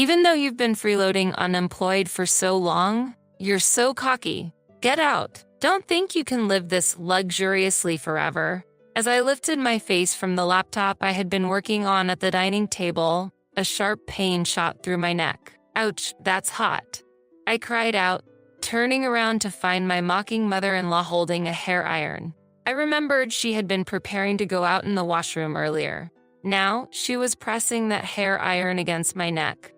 Even though you've been freeloading unemployed for so long, you're so cocky. Get out. Don't think you can live this luxuriously forever. As I lifted my face from the laptop I had been working on at the dining table, a sharp pain shot through my neck. Ouch, that's hot. I cried out, turning around to find my mocking mother-in-law holding a hair iron. I remembered she had been preparing to go out in the washroom earlier. Now, she was pressing that hair iron against my neck.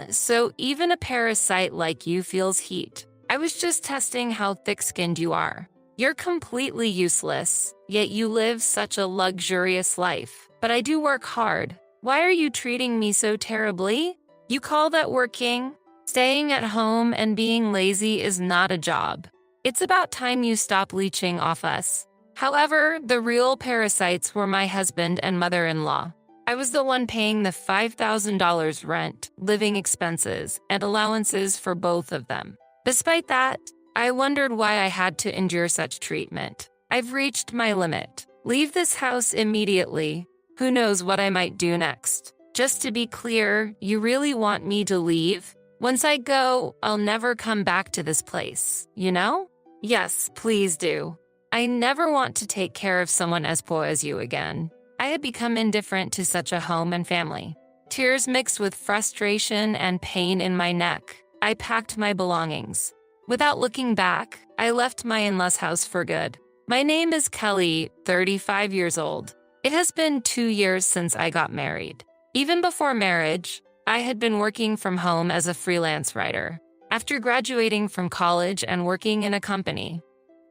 So even a parasite like you feels heat. I was just testing how thick-skinned you are. You're completely useless, yet you live such a luxurious life. But I do work hard. Why are you treating me so terribly? You call that working? Staying at home and being lazy is not a job. It's about time you stop leeching off us. However, the real parasites were my husband and mother-in-law. I was the one paying the $5,000 rent, living expenses, and allowances for both of them. Despite that, I wondered why I had to endure such treatment. I've reached my limit. Leave this house immediately. Who knows what I might do next? Just to be clear, you really want me to leave? Once I go, I'll never come back to this place, you know? Yes, please do. I never want to take care of someone as poor as you again. I had become indifferent to such a home and family. Tears mixed with frustration and pain in my neck. I packed my belongings. Without looking back, I left my in-laws' house for good. My name is Kelly, 35 years old. It has been 2 years since I got married. Even before marriage, I had been working from home as a freelance writer. After graduating from college and working in a company,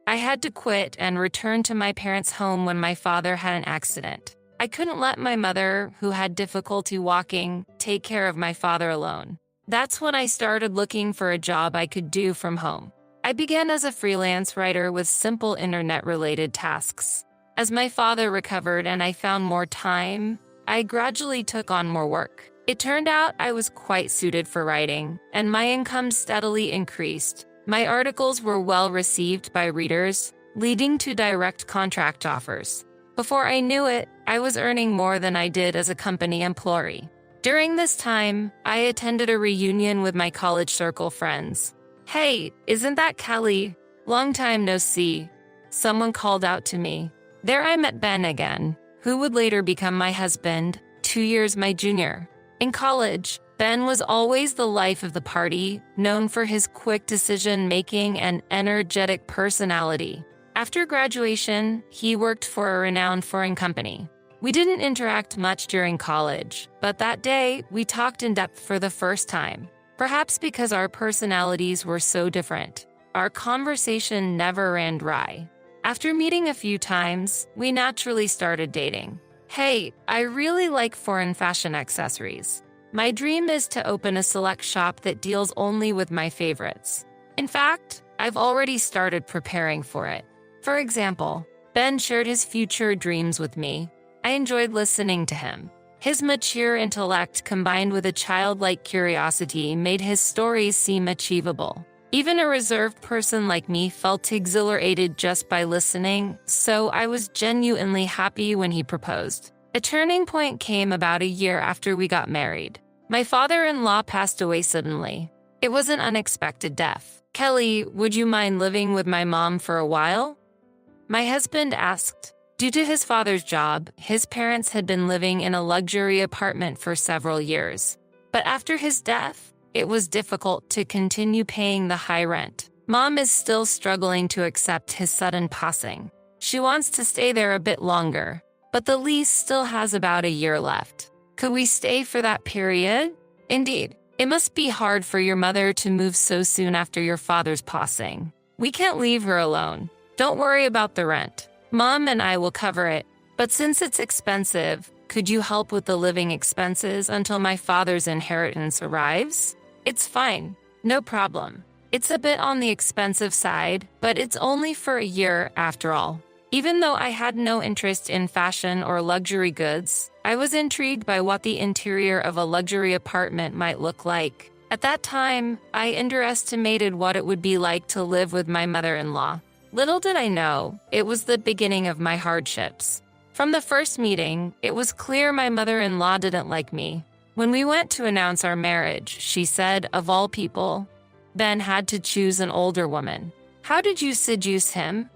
I had to quit and return to my parents' home when my father had an accident. I couldn't let my mother, who had difficulty walking, take care of my father alone. That's when I started looking for a job I could do from home. I began as a freelance writer with simple internet-related tasks. As my father recovered and I found more time, I gradually took on more work. It turned out I was quite suited for writing, and my income steadily increased. My articles were well received by readers, leading to direct contract offers. Before I knew it, I was earning more than I did as a company employee. During this time, I attended a reunion with my college circle friends. "Hey, isn't that Kelly? Long time no see." Someone called out to me. There I met Ben again, who would later become my husband, 2 years my junior. In college, Ben was always the life of the party, known for his quick decision-making and energetic personality. After graduation, he worked for a renowned foreign company. We didn't interact much during college, but that day, we talked in depth for the first time. Perhaps because our personalities were so different, our conversation never ran dry. After meeting a few times, we naturally started dating. "Hey, I really like foreign fashion accessories. My dream is to open a select shop that deals only with my favorites. In fact, I've already started preparing for it." For example, Ben shared his future dreams with me. I enjoyed listening to him. His mature intellect combined with a childlike curiosity made his stories seem achievable. Even a reserved person like me felt exhilarated just by listening, so I was genuinely happy when he proposed. A turning point came about a year after we got married. My father-in-law passed away suddenly. It was an unexpected death. "Kelly, would you mind living with my mom for a while?" My husband asked. Due to his father's job, his parents had been living in a luxury apartment for several years. But after his death, it was difficult to continue paying the high rent. Mom is still struggling to accept his sudden passing. She wants to stay there a bit longer, but the lease still has about a year left. Could we stay for that period? Indeed. It must be hard for your mother to move so soon after your father's passing. We can't leave her alone. Don't worry about the rent. Mom and I will cover it, but since it's expensive, could you help with the living expenses until my father's inheritance arrives? It's fine. No problem. It's a bit on the expensive side, but it's only for a year after all. Even though I had no interest in fashion or luxury goods, I was intrigued by what the interior of a luxury apartment might look like. At that time, I underestimated what it would be like to live with my mother-in-law. Little did I know, it was the beginning of my hardships. From the first meeting, it was clear my mother-in-law didn't like me. When we went to announce our marriage, she said, of all people, Ben had to choose an older woman. How did you seduce him?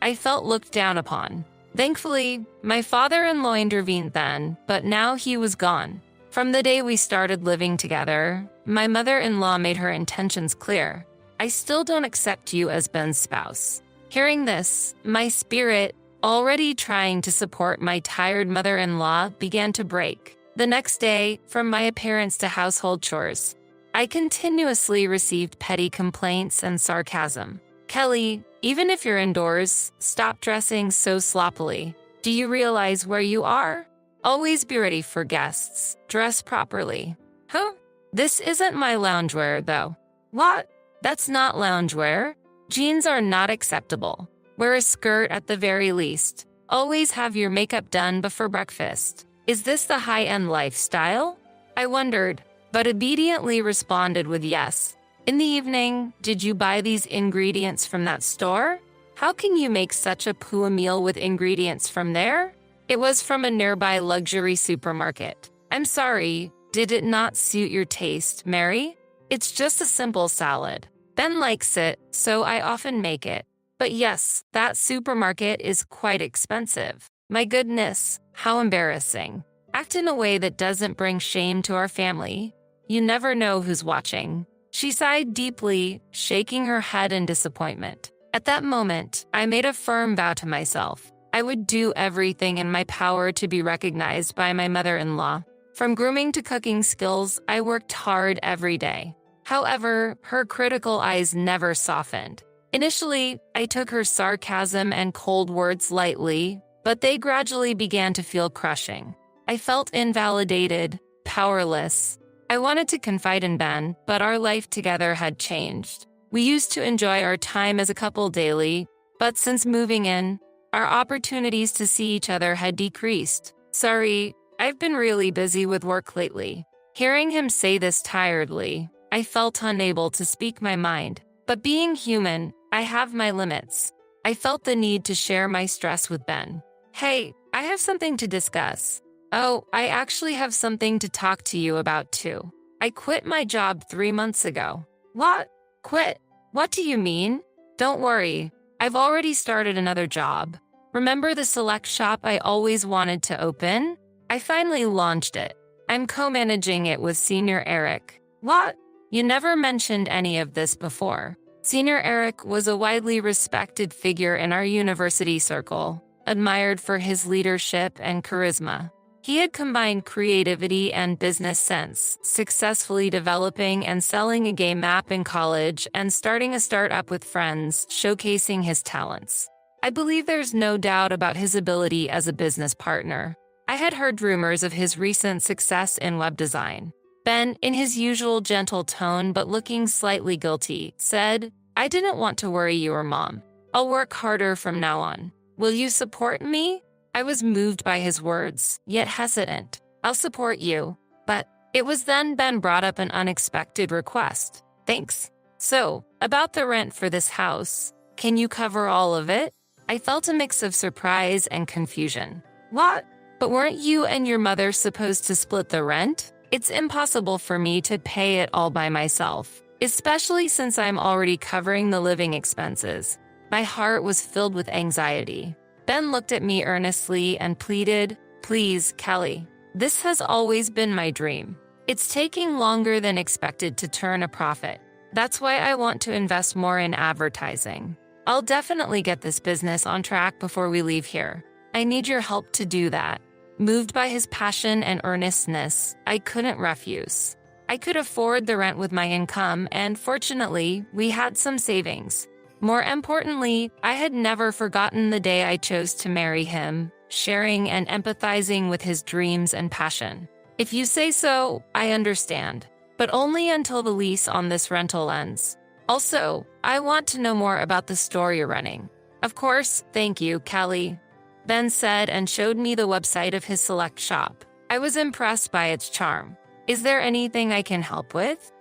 I felt looked down upon. Thankfully, my father-in-law intervened then, but now he was gone. From the day we started living together, my mother-in-law made her intentions clear. I still don't accept you as Ben's spouse. Hearing this, my spirit, already trying to support my tired mother-in-law, began to break. The next day, from my appearance to household chores, I continuously received petty complaints and sarcasm. Kelly, even if you're indoors, stop dressing so sloppily. Do you realize where you are? Always be ready for guests. Dress properly. Huh? This isn't my loungewear, though. What? That's not loungewear. Jeans are not acceptable. Wear a skirt at the very least. Always have your makeup done before breakfast. Is this the high-end lifestyle? I wondered, but obediently responded with yes. In the evening, did you buy these ingredients from that store? How can you make such a poor meal with ingredients from there? It was from a nearby luxury supermarket. I'm sorry, did it not suit your taste, Mary? It's just a simple salad. Ben likes it, so I often make it. But yes, that supermarket is quite expensive. My goodness, how embarrassing. Act in a way that doesn't bring shame to our family. You never know who's watching. She sighed deeply, shaking her head in disappointment. At that moment, I made a firm vow to myself. I would do everything in my power to be recognized by my mother-in-law. From grooming to cooking skills, I worked hard every day. However, her critical eyes never softened. Initially, I took her sarcasm and cold words lightly, but they gradually began to feel crushing. I felt invalidated, powerless. I wanted to confide in Ben, but our life together had changed. We used to enjoy our time as a couple daily, but since moving in, our opportunities to see each other had decreased. Sorry, I've been really busy with work lately. Hearing him say this tiredly, I felt unable to speak my mind. But being human, I have my limits. I felt the need to share my stress with Ben. Hey, I have something to discuss. Oh, I actually have something to talk to you about too. I quit my job 3 months ago. What? Quit? What do you mean? Don't worry, I've already started another job. Remember the select shop I always wanted to open? I finally launched it. I'm co-managing it with Senior Eric. What? You never mentioned any of this before. Senior Eric was a widely respected figure in our university circle, admired for his leadership and charisma. He had combined creativity and business sense, successfully developing and selling a game app in college and starting a startup with friends, showcasing his talents. I believe there's no doubt about his ability as a business partner. I had heard rumors of his recent success in web design. Ben, in his usual gentle tone but looking slightly guilty, said, I didn't want to worry you or Mom. I'll work harder from now on. Will you support me? I was moved by his words, yet hesitant. I'll support you. But it was then Ben brought up an unexpected request. Thanks. So, about the rent for this house, can you cover all of it? I felt a mix of surprise and confusion. What? But weren't you and your mother supposed to split the rent? It's impossible for me to pay it all by myself, especially since I'm already covering the living expenses. My heart was filled with anxiety. Ben looked at me earnestly and pleaded, Please, Kelly. This has always been my dream. It's taking longer than expected to turn a profit. That's why I want to invest more in advertising. I'll definitely get this business on track before we leave here. I need your help to do that. Moved by his passion and earnestness, I couldn't refuse. I could afford the rent with my income, and fortunately, we had some savings. More importantly, I had never forgotten the day I chose to marry him, sharing and empathizing with his dreams and passion. If you say so, I understand, but only until the lease on this rental ends. Also, I want to know more about the store you're running. Of course, thank you, Kelly, Ben said and showed me the website of his select shop. I was impressed by its charm. Is there anything I can help with?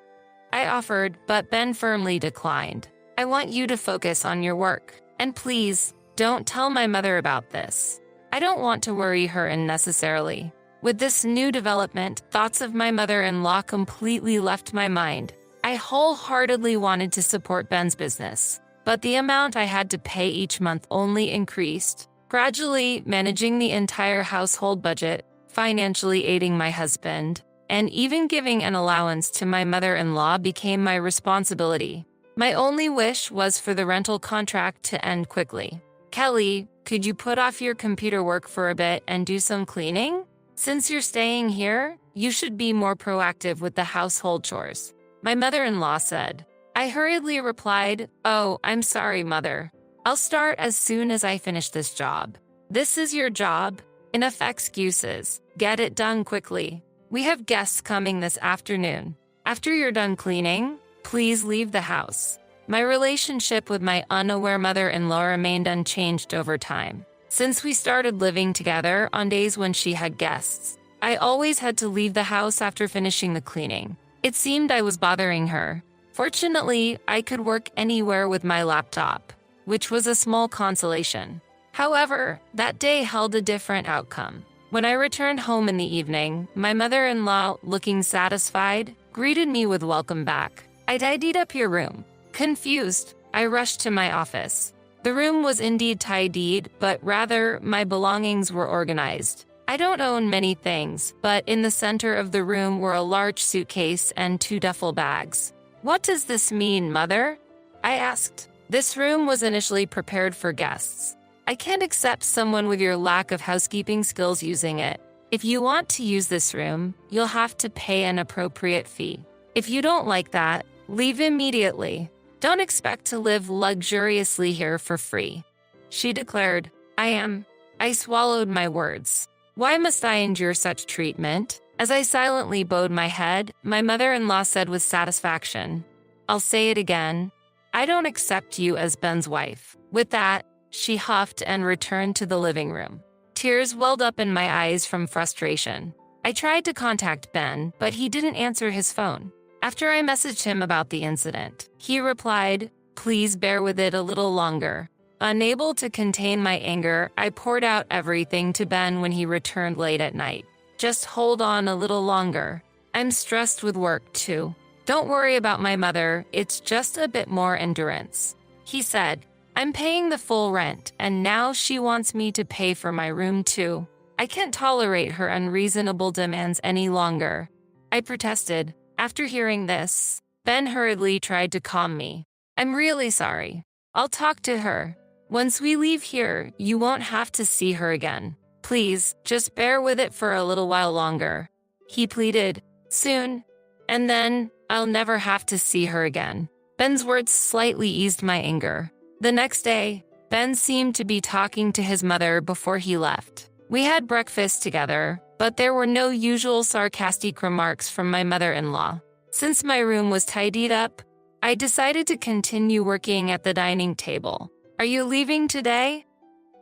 I offered, but Ben firmly declined. I want you to focus on your work. And please, don't tell my mother about this. I don't want to worry her unnecessarily. With this new development, thoughts of my mother-in-law completely left my mind. I wholeheartedly wanted to support Ben's business, but the amount I had to pay each month only increased. Gradually, managing the entire household budget, financially aiding my husband, and even giving an allowance to my mother-in-law became my responsibility. My only wish was for the rental contract to end quickly. "Kelly, could you put off your computer work for a bit and do some cleaning? Since you're staying here, you should be more proactive with the household chores," my mother-in-law said. I hurriedly replied, "Oh, I'm sorry, Mother. I'll start as soon as I finish this job." "This is your job. Enough excuses. Get it done quickly. We have guests coming this afternoon. After you're done cleaning, please leave the house." My relationship with my unaware mother-in-law remained unchanged over time. Since we started living together on days when she had guests, I always had to leave the house after finishing the cleaning. It seemed I was bothering her. Fortunately, I could work anywhere with my laptop, which was a small consolation. However, that day held a different outcome. When I returned home in the evening, my mother-in-law, looking satisfied, greeted me with "Welcome back. I tidied up your room." Confused, I rushed to my office. The room was indeed tidied, but rather, my belongings were organized. I don't own many things, but in the center of the room were a large suitcase and 2 duffel bags. "What does this mean, Mother?" I asked. "This room was initially prepared for guests. I can't accept someone with your lack of housekeeping skills using it. If you want to use this room, you'll have to pay an appropriate fee. If you don't like that, leave immediately. Don't expect to live luxuriously here for free," she declared. I swallowed my words. Why must I endure such treatment? As I silently bowed my head, my mother-in-law said with satisfaction, "I'll say it again. I don't accept you as Ben's wife." With that, she huffed and returned to the living room. Tears welled up in my eyes from frustration. I tried to contact Ben, but he didn't answer his phone. After I messaged him about the incident, he replied, "Please bear with it a little longer." Unable to contain my anger, I poured out everything to Ben when he returned late at night. "Just hold on a little longer. I'm stressed with work too. Don't worry about my mother, it's just a bit more endurance," he said. "I'm paying the full rent, and now she wants me to pay for my room too. I can't tolerate her unreasonable demands any longer," I protested. After hearing this, Ben hurriedly tried to calm me. "I'm really sorry. I'll talk to her. Once we leave here, you won't have to see her again. Please, just bear with it for a little while longer," he pleaded. "Soon. And then, I'll never have to see her again." Ben's words slightly eased my anger. The next day, Ben seemed to be talking to his mother before he left. We had breakfast together, but there were no usual sarcastic remarks from my mother-in-law. Since my room was tidied up, I decided to continue working at the dining table. "Are you leaving today?"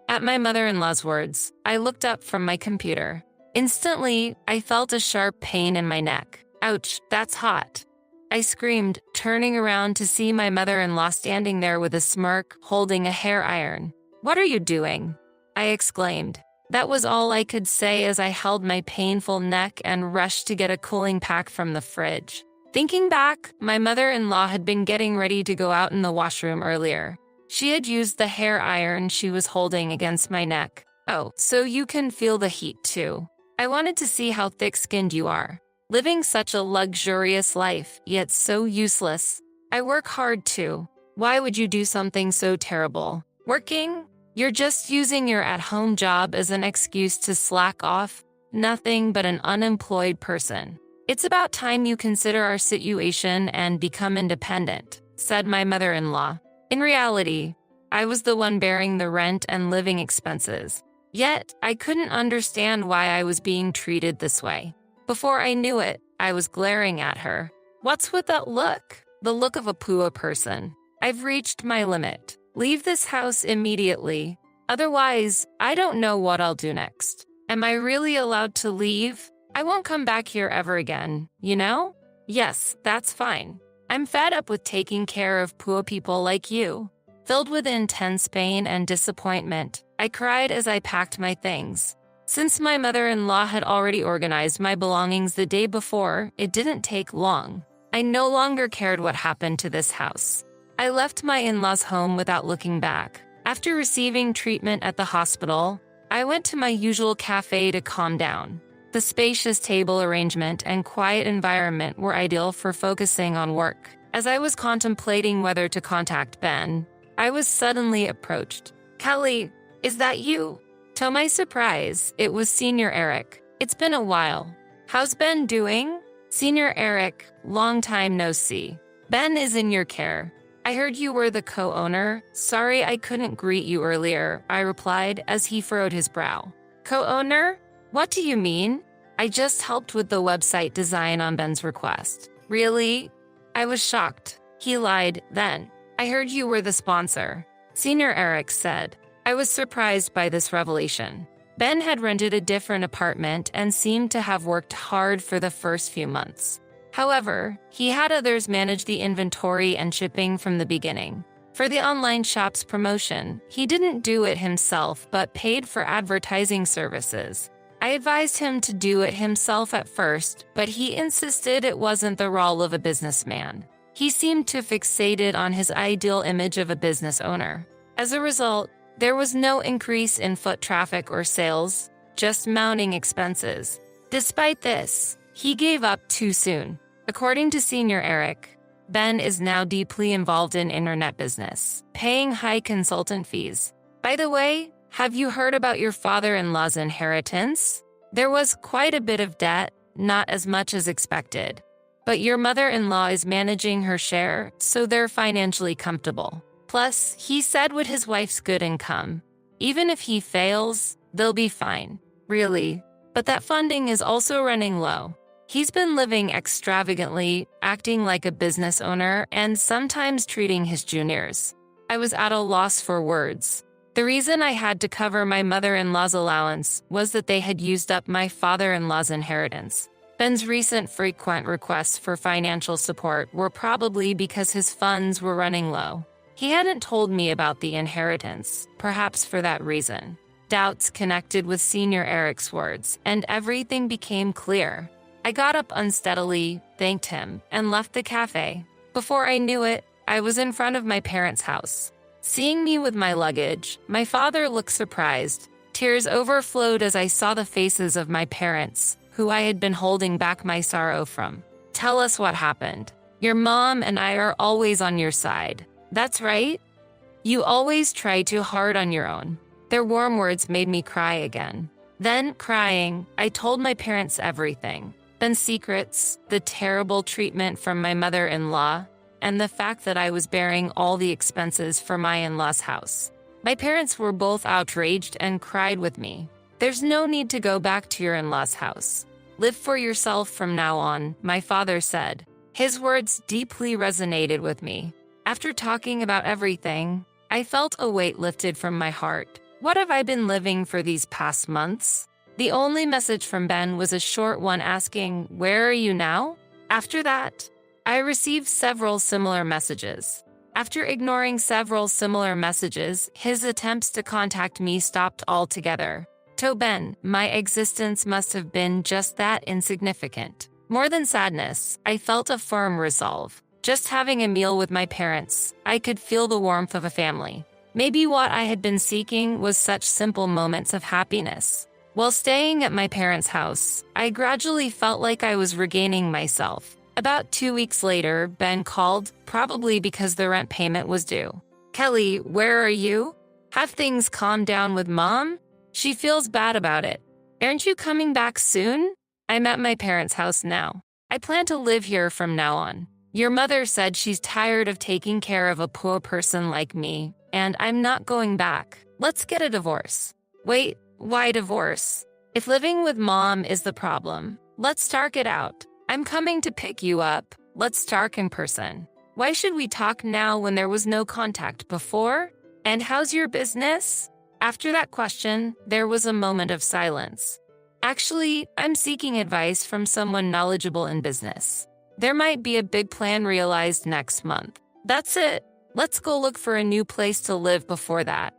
At my mother-in-law's words, I looked up from my computer. Instantly, I felt a sharp pain in my neck. "Ouch, that's hot," I screamed, turning around to see my mother-in-law standing there with a smirk, holding a hair iron. "What are you doing?" I exclaimed. That was all I could say as I held my painful neck and rushed to get a cooling pack from the fridge. Thinking back, my mother-in-law had been getting ready to go out in the washroom earlier. She had used the hair iron she was holding against my neck. "Oh, so you can feel the heat too. I wanted to see how thick-skinned you are. Living such a luxurious life, yet so useless. I work hard too. Why would you do something so terrible? Working? You're just using your at-home job as an excuse to slack off. Nothing but an unemployed person. It's about time you consider our situation and become independent," said my mother-in-law. In reality, I was the one bearing the rent and living expenses. Yet, I couldn't understand why I was being treated this way. Before I knew it, I was glaring at her. "What's with that look? The look of a poor person. I've reached my limit. Leave this house immediately. Otherwise, I don't know what I'll do next. Am I really allowed to leave? I won't come back here ever again, you know? Yes, that's fine. I'm fed up with taking care of poor people like you." Filled with intense pain and disappointment, I cried as I packed my things. Since my mother-in-law had already organized my belongings the day before, it didn't take long. I no longer cared what happened to this house. I left my in-laws' home without looking back. After receiving treatment at the hospital, I went to my usual cafe to calm down. The spacious table arrangement and quiet environment were ideal for focusing on work. As I was contemplating whether to contact Ben, I was suddenly approached. "Kelly, is that you?" To my surprise, it was Senior Eric. "It's been a while. How's Ben doing?" "Senior Eric, long time no see. Ben is in your care. I heard you were the co-owner. Sorry I couldn't greet you earlier," I replied as he furrowed his brow. "Co-owner? What do you mean?" "I just helped with the website design on Ben's request." "Really?" I was shocked. He lied then. "I heard you were the sponsor," Senior Eric said. I was surprised by this revelation. Ben had rented a different apartment and seemed to have worked hard for the first few months. However, he had others manage the inventory and shipping from the beginning. For the online shop's promotion, he didn't do it himself but paid for advertising services. I advised him to do it himself at first, but he insisted it wasn't the role of a businessman. He seemed too fixated on his ideal image of a business owner. As a result, there was no increase in foot traffic or sales, just mounting expenses. Despite this, he gave up too soon. According to Senior Eric, Ben is now deeply involved in internet business, paying high consultant fees. By the way, have you heard about your father-in-law's inheritance? There was quite a bit of debt, not as much as expected. But your mother-in-law is managing her share, so they're financially comfortable. Plus, he said with his wife's good income, even if he fails, they'll be fine. Really? But that funding is also running low. He's been living extravagantly, acting like a business owner, and sometimes treating his juniors. I was at a loss for words. The reason I had to cover my mother-in-law's allowance was that they had used up my father-in-law's inheritance. Ben's recent frequent requests for financial support were probably because his funds were running low. He hadn't told me about the inheritance, perhaps for that reason. Doubts connected with Senior Eric's words, and everything became clear. I got up unsteadily, thanked him, and left the cafe. Before I knew it, I was in front of my parents' house. Seeing me with my luggage, my father looked surprised. Tears overflowed as I saw the faces of my parents, who I had been holding back my sorrow from. "Tell us what happened. Your mom and I are always on your side." "That's right. You always try too hard on your own." Their warm words made me cry again. Then, crying, I told my parents everything. Ben's secrets, the terrible treatment from my mother-in-law, and the fact that I was bearing all the expenses for my in-laws' house. My parents were both outraged and cried with me. "There's no need to go back to your in-laws' house. Live for yourself from now on," my father said. His words deeply resonated with me. After talking about everything, I felt a weight lifted from my heart. What have I been living for these past months? The only message from Ben was a short one asking, "Where are you now?" After that, I received several similar messages. After ignoring several similar messages, his attempts to contact me stopped altogether. To Ben, my existence must have been just that insignificant. More than sadness, I felt a firm resolve. Just having a meal with my parents, I could feel the warmth of a family. Maybe what I had been seeking was such simple moments of happiness. While staying at my parents' house, I gradually felt like I was regaining myself. About 2 weeks later, Ben called, probably because the rent payment was due. "Kelly, where are you? Have things calmed down with Mom? She feels bad about it. Aren't you coming back soon?" "I'm at my parents' house now. I plan to live here from now on. Your mother said she's tired of taking care of a poor person like me, and I'm not going back. Let's get a divorce." "Wait, why divorce? If living with Mom is the problem, let's talk it out. I'm coming to pick you up. Let's talk in person. Why should we talk now when there was no contact before? And how's your business?" After that question, there was a moment of silence. "Actually, I'm seeking advice from someone knowledgeable in business. There might be a big plan realized next month. That's it. Let's go look for a new place to live before that."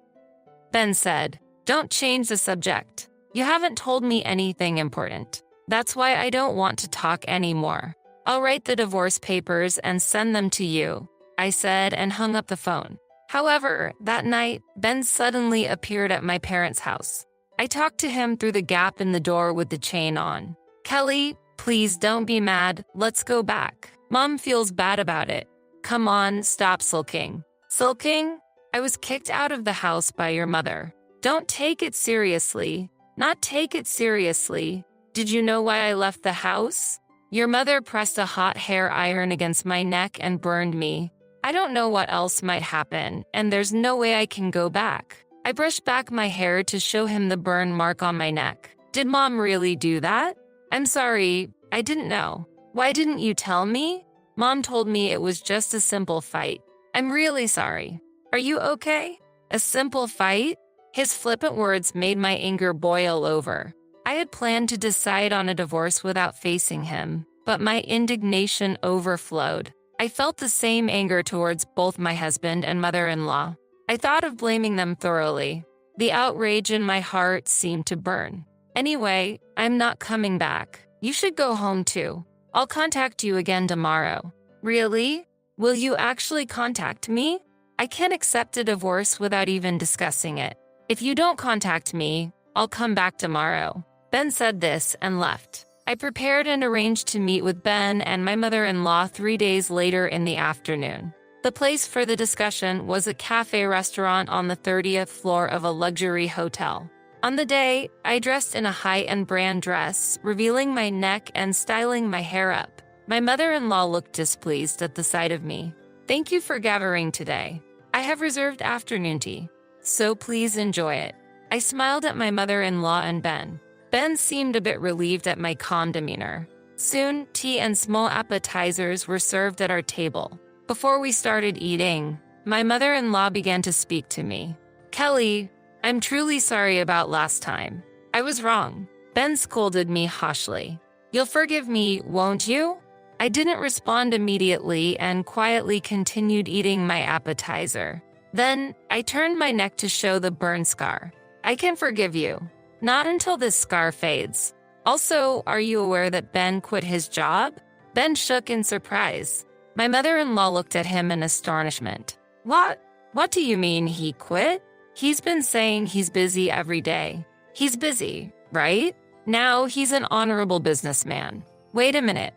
Ben said, "Don't change the subject. You haven't told me anything important. That's why I don't want to talk anymore. I'll write the divorce papers and send them to you, I said and hung up the phone. However, that night, Ben suddenly appeared at my parents' house. I talked to him through the gap in the door with the chain on. Kelly, please don't be mad. Let's go back. Mom feels bad about it. Come on, stop sulking. Sulking? I was kicked out of the house by your mother. Don't take it seriously. Not take it seriously. Did you know why I left the house? Your mother pressed a hot hair iron against my neck and burned me. I don't know what else might happen, and there's no way I can go back. I brushed back my hair to show him the burn mark on my neck. Did Mom really do that? I'm sorry, I didn't know. Why didn't you tell me? Mom told me it was just a simple fight. I'm really sorry. Are you okay? A simple fight? His flippant words made my anger boil over. I had planned to decide on a divorce without facing him, but my indignation overflowed. I felt the same anger towards both my husband and mother-in-law. I thought of blaming them thoroughly. The outrage in my heart seemed to burn. Anyway, I'm not coming back. You should go home too. I'll contact you again tomorrow. Really? Will you actually contact me? I can't accept a divorce without even discussing it. If you don't contact me, I'll come back tomorrow. Ben said this and left. I prepared and arranged to meet with Ben and my mother-in-law 3 days later in the afternoon. The place for the discussion was a cafe restaurant on the 30th floor of a luxury hotel. On the day, I dressed in a high-end brand dress, revealing my neck and styling my hair up. My mother-in-law looked displeased at the sight of me. Thank you for gathering today. I have reserved afternoon tea, so please enjoy it. I smiled at my mother-in-law and Ben. Ben seemed a bit relieved at my calm demeanor. Soon, tea and small appetizers were served at our table. Before we started eating, my mother-in-law began to speak to me. Kelly, I'm truly sorry about last time. I was wrong. Ben scolded me harshly. You'll forgive me, won't you? I didn't respond immediately and quietly continued eating my appetizer. Then, I turned my neck to show the burn scar. I can forgive you. Not until this scar fades. Also, are you aware that Ben quit his job? Ben shook in surprise. My mother-in-law looked at him in astonishment. What? What do you mean he quit? He's been saying he's busy every day. He's busy, right? Now he's an honorable businessman. Wait a minute.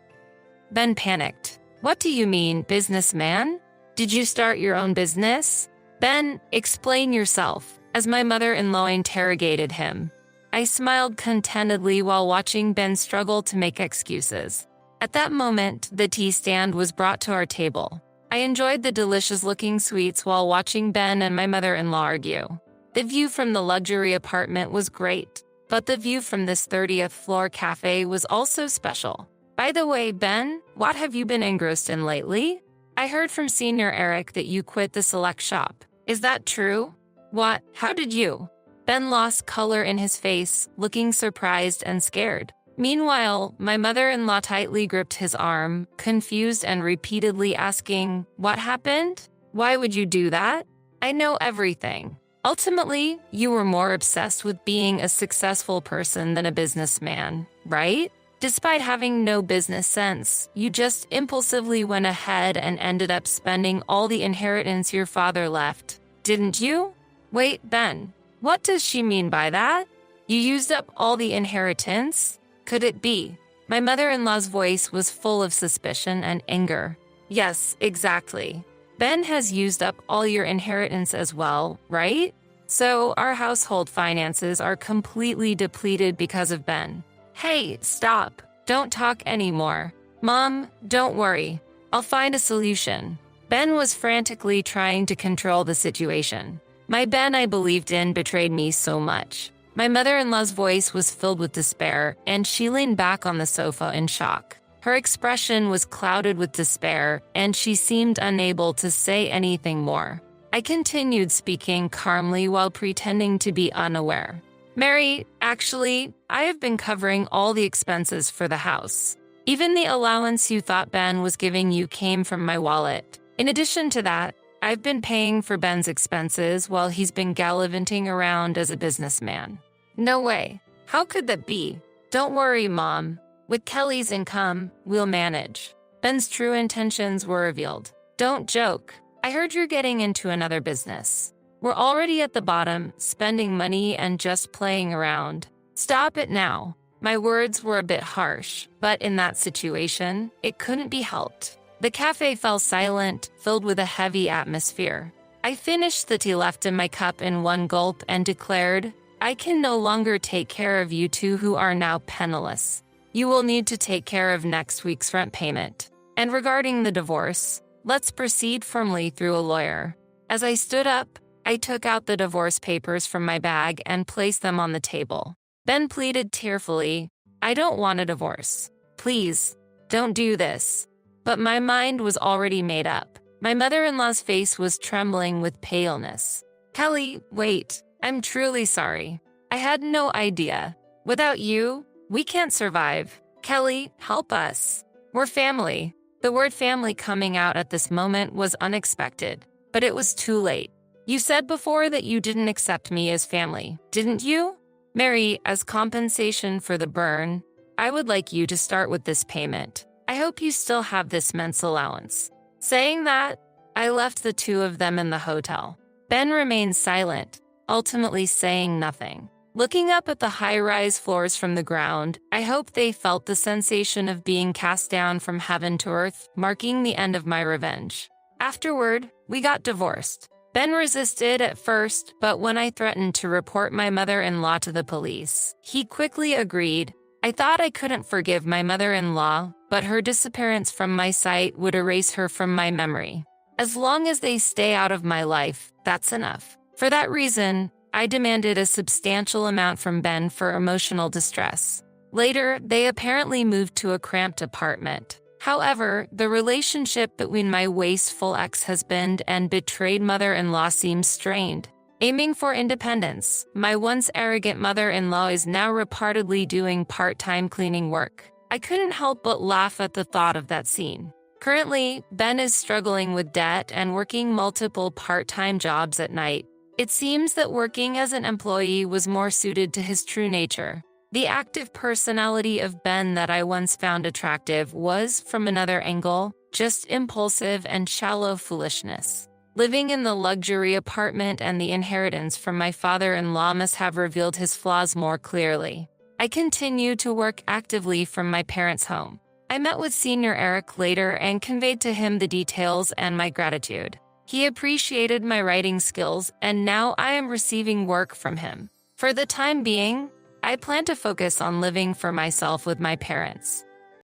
Ben panicked. What do you mean, businessman? Did you start your own business? Ben, explain yourself, as my mother-in-law interrogated him. I smiled contentedly while watching Ben struggle to make excuses. At that moment, the tea stand was brought to our table. I enjoyed the delicious-looking sweets while watching Ben and my mother-in-law argue. The view from the luxury apartment was great, but the view from this 30th floor cafe was also special. By the way, Ben, what have you been engrossed in lately? I heard from Senior Eric that you quit the select shop. Is that true? What? How did you? Ben lost color in his face, looking surprised and scared. Meanwhile, my mother-in-law tightly gripped his arm, confused and repeatedly asking, What happened? Why would you do that? I know everything. Ultimately, you were more obsessed with being a successful person than a businessman, right? Despite having no business sense, you just impulsively went ahead and ended up spending all the inheritance your father left, didn't you? Wait, Ben, what does she mean by that? You used up all the inheritance? Could it be? My mother-in-law's voice was full of suspicion and anger. Yes, exactly. Ben has used up all your inheritance as well, right? So our household finances are completely depleted because of Ben. Hey, stop. Don't talk anymore. Mom, don't worry. I'll find a solution. Ben was frantically trying to control the situation. My Ben I believed in betrayed me so much. My mother-in-law's voice was filled with despair, and she leaned back on the sofa in shock. Her expression was clouded with despair, and she seemed unable to say anything more. I continued speaking calmly while pretending to be unaware. Mary, actually, I have been covering all the expenses for the house. Even the allowance you thought Ben was giving you came from my wallet. In addition to that, I've been paying for Ben's expenses while he's been gallivanting around as a businessman. No way. How could that be? Don't worry, Mom. With Kelly's income, we'll manage. Ben's true intentions were revealed. Don't joke. I heard you're getting into another business. We're already at the bottom, spending money and just playing around. Stop it now. My words were a bit harsh, but in that situation, it couldn't be helped. The cafe fell silent, filled with a heavy atmosphere. I finished the tea left in my cup in one gulp and declared, I can no longer take care of you two who are now penniless. You will need to take care of next week's rent payment. And regarding the divorce, let's proceed formally through a lawyer. As I stood up, I took out the divorce papers from my bag and placed them on the table. Ben pleaded tearfully, I don't want a divorce. Please, don't do this. But my mind was already made up. My mother-in-law's face was trembling with paleness. Kelly, wait, I'm truly sorry. I had no idea. Without you, we can't survive. Kelly, help us. We're family. The word family coming out at this moment was unexpected, but it was too late. You said before that you didn't accept me as family, didn't you? Mary, as compensation for the burn, I would like you to start with this payment. I hope you still have this men's allowance. Saying that, I left the two of them in the hotel. Ben remained silent, ultimately saying nothing. Looking up at the high-rise floors from the ground, I hope they felt the sensation of being cast down from heaven to earth, marking the end of my revenge. Afterward, we got divorced. Ben resisted at first, but when I threatened to report my mother-in-law to the police, he quickly agreed. I thought I couldn't forgive my mother-in-law, but her disappearance from my sight would erase her from my memory. As long as they stay out of my life, that's enough. For that reason, I demanded a substantial amount from Ben for emotional distress. Later, they apparently moved to a cramped apartment. However, the relationship between my wasteful ex-husband and betrayed mother-in-law seems strained. Aiming for independence, my once arrogant mother-in-law is now reportedly doing part-time cleaning work. I couldn't help but laugh at the thought of that scene. Currently, Ben is struggling with debt and working multiple part-time jobs at night. It seems that working as an employee was more suited to his true nature. The active personality of Ben that I once found attractive was, from another angle, just impulsive and shallow foolishness. Living in the luxury apartment and the inheritance from my father-in-law must have revealed his flaws more clearly. I continue to work actively from my parents' home. I met with Senior Eric later and conveyed to him the details and my gratitude. He appreciated my writing skills, and now I am receiving work from him. For the time being, I plan to focus on living for myself with my parents.